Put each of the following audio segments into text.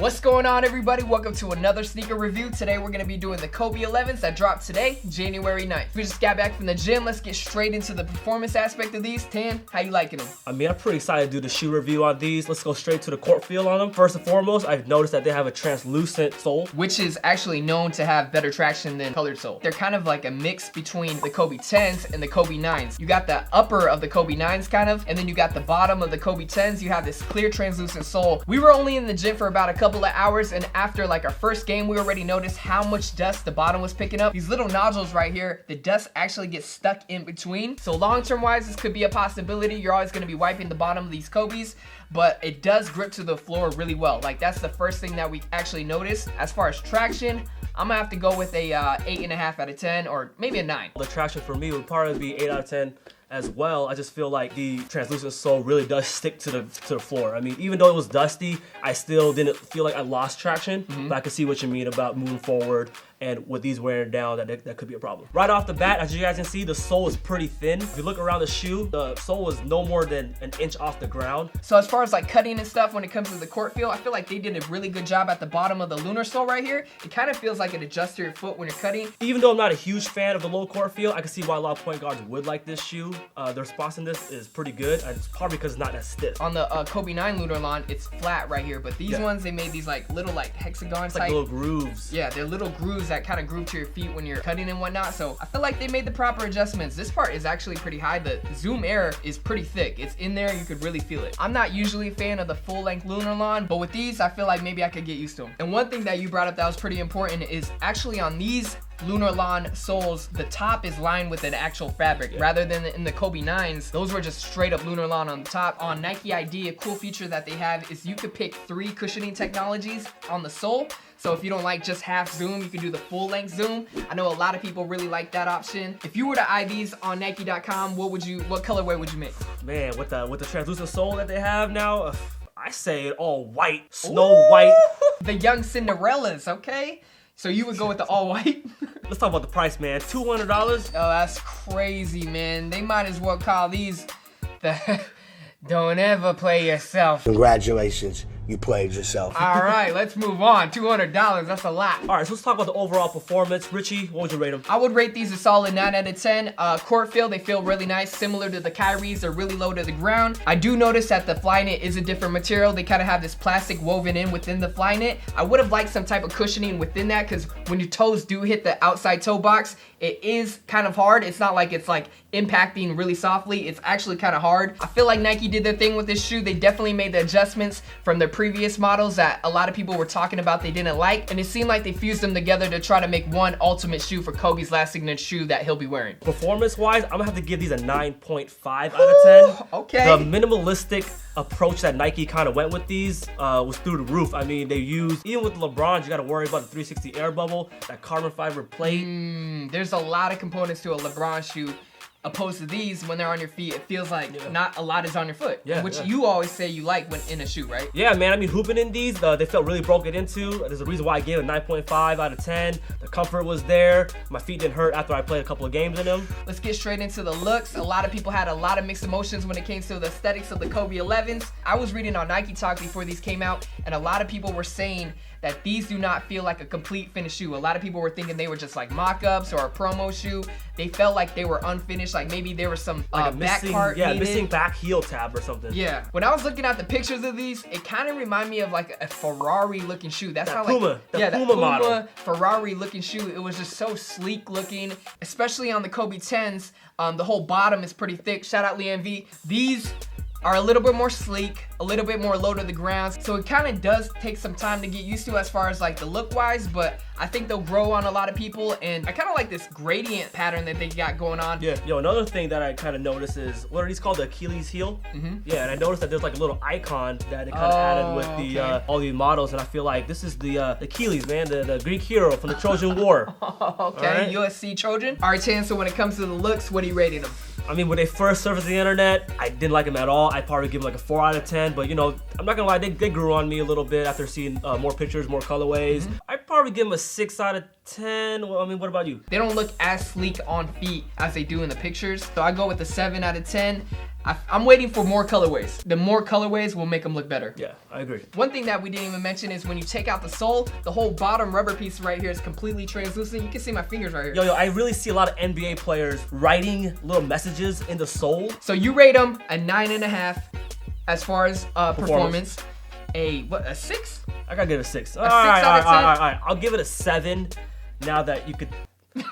What's going on, everybody? Welcome to another sneaker review. Today we're going to be doing the Kobe 11s that dropped today, January 9th. We just got back from the gym. Let's get straight into the performance aspect of these. Tan, how you liking them? I'm pretty excited to do the shoe review on these. Let's go straight to the court feel on them. First and foremost, I've noticed that they have a translucent sole, which is actually known to have better traction than colored sole. They're kind of like a mix between the Kobe 10s and the Kobe 9s. You got the upper of the Kobe 9s kind of, and then you got the bottom of the Kobe 10s. You have this clear translucent sole. We were only in the gym for about a couple of hours, and after like our first game, we already noticed how much dust the bottom was picking up. These little nodules right here, the dust actually gets stuck in between. So long-term wise, this could be a possibility. You're always gonna be wiping the bottom of these Kobes, but it does grip to the floor really well. Like, that's the first thing that we actually noticed. As far as traction, I'm gonna have to go with a 8.5 out of 10, or maybe a 9. The traction for me would probably be 8 out of 10 as well. I just feel like the translucent sole really does stick to the floor. I mean, even though it was dusty, I still didn't feel like I lost traction, but I can see what you mean about moving forward, and with these wearing down, that could be a problem. Right off the bat, as you guys can see, the sole is pretty thin. If you look around the shoe, the sole is no more than an inch off the ground. So as far as like cutting and stuff, when it comes to the court feel, I feel like they did a really good job at the bottom of the lunar sole right here. It kind of feels like it adjusts to your foot when you're cutting. Even though I'm not a huge fan of the low court feel, I can see why a lot of point guards would like this shoe. The responsiveness is pretty good, and it's probably because it's not that stiff. On the Kobe 9 lunar lawn, it's flat right here, but these ones, they made these like little like hexagon it's like little grooves. Yeah, they're little grooves that kind of groove to your feet when you're cutting and whatnot. So I feel like they made the proper adjustments. This part is actually pretty high. The zoom air is pretty thick. It's in there, you could really feel it. I'm not usually a fan of the full length lunar lawn, but with these, I feel like maybe I could get used to them. And one thing that you brought up that was pretty important is actually on these lunar lawn soles, the top is lined with an actual fabric rather than in the Kobe 9s. Those were just straight up lunar lawn on the top. On Nike ID, a cool feature that they have is you could pick 3 cushioning technologies on the sole. So if you don't like just half zoom, you can do the full length zoom. I know a lot of people really like that option. If you were to eye these on Nike.com, what colorway would you make? Man, with the translucent sole that they have now, I say all white, snow white. The young Cinderellas, okay? So you would go with the all white? Let's talk about the price, man. $200. Oh, that's crazy, man. They might as well call these the don't ever play yourself. Congratulations, you played yourself. All right, let's move on. $200, that's a lot. All right, so let's talk about the overall performance. Richie, what would you rate them? I would rate these a solid 9 out of 10. Court feel, they feel really nice, similar to the Kyries. They're really low to the ground. I do notice that the Flyknit is a different material. They kind of have this plastic woven in within the Flyknit. I would have liked some type of cushioning within that, because when your toes do hit the outside toe box, it is kind of hard. It's not like it's like impacting really softly. It's actually kind of hard. I feel like Nike did their thing with this shoe. They definitely made the adjustments from their previous models that a lot of people were talking about they didn't like, and it seemed like they fused them together to try to make one ultimate shoe for Kobe's last signature shoe that he'll be wearing. Performance wise, I'm gonna have to give these a 9.5 out of 10. Okay. The minimalistic approach that Nike kind of went with these was through the roof. I mean, they used, even with LeBron, you gotta worry about the 360 air bubble, that carbon fiber plate. There's a lot of components to a LeBron shoe. Opposed to these, when they're on your feet, it feels like not a lot is on your foot, which you always say you like when in a shoe, right? Yeah, man, I mean, hooping in these, they felt really broken into. There's a reason why I gave it a 9.5 out of 10. The comfort was there. My feet didn't hurt after I played a couple of games in them. Let's get straight into the looks. A lot of people had a lot of mixed emotions when it came to the aesthetics of the Kobe 11s. I was reading on Nike Talk before these came out, and a lot of people were saying that these do not feel like a complete finished shoe. A lot of people were thinking they were just like mock-ups or a promo shoe. They felt like they were unfinished, like maybe there was some like back part needed. Missing back heel tab or something. Yeah. When I was looking at the pictures of these, it kind of reminded me of like a Ferrari looking shoe. That's how Puma, like, the Puma model. Ferrari looking shoe. It was just so sleek looking, especially on the Kobe 10s. The whole bottom is pretty thick. Shout out Liam V. These are a little bit more sleek, a little bit more low to the ground. So it kind of does take some time to get used to as far as like the look wise, but I think they'll grow on a lot of people. And I kind of like this gradient pattern that they got going on. Yeah, yo, another thing that I kind of noticed is, what are these called? The Achilles heel? Yeah, and I noticed that there's like a little icon that it kind of added with the all these models, and I feel like this is the Achilles, man, the Greek hero from the Trojan War. Okay, USC Trojan. All right, Tan, so when it comes to the looks, what are you rating them? I mean, when they first surfaced the internet, I didn't like them at all. I'd probably give them like a 4 out of 10, but you know, I'm not gonna lie, they grew on me a little bit after seeing more pictures, more colorways. I'd probably give them a 6 out of 10. Well, I mean, what about you? They don't look as sleek on feet as they do in the pictures, so I go with a 7 out of 10. I'm waiting for more colorways. The more colorways will make them look better. Yeah, I agree. One thing that we didn't even mention is when you take out the sole, the whole bottom rubber piece right here is completely translucent. You can see my fingers right here. Yo, I really see a lot of NBA players writing little messages in the sole. So you rate them a 9.5 as far as performance. A 6? I gotta give it a 6. All 6 out of 10? All right. I'll give it a 7 now that you could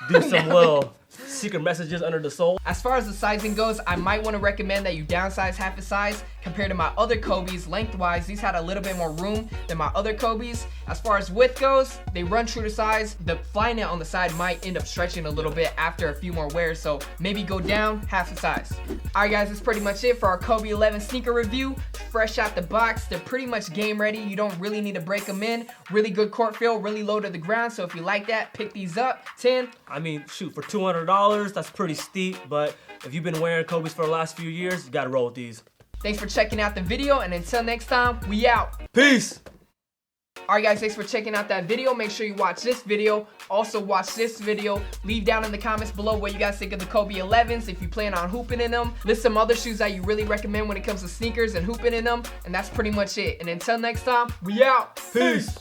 do some little secret messages under the sole. As far as the sizing goes, I might want to recommend that you downsize half a size compared to my other Kobe's. Lengthwise, these had a little bit more room than my other Kobe's. As far as width goes, they run true to size. The Flyknit on the side might end up stretching a little bit after a few more wears, so maybe go down half a size. Alright guys, that's pretty much it for our Kobe 11 sneaker review. Fresh out the box, they're pretty much game ready. You don't really need to break them in. Really good court feel, really low to the ground, so if you like that, pick these up. 10. I mean, shoot, for $200, that's pretty steep, but if you've been wearing Kobe's for the last few years, you gotta roll with these. Thanks for checking out the video, and until next time, we out. Peace! Alright guys, thanks for checking out that video. Make sure you watch this video. Also watch this video. Leave down in the comments below what you guys think of the Kobe 11s, if you plan on hooping in them. List some other shoes that you really recommend when it comes to sneakers and hooping in them. And that's pretty much it. And until next time, we out. Peace!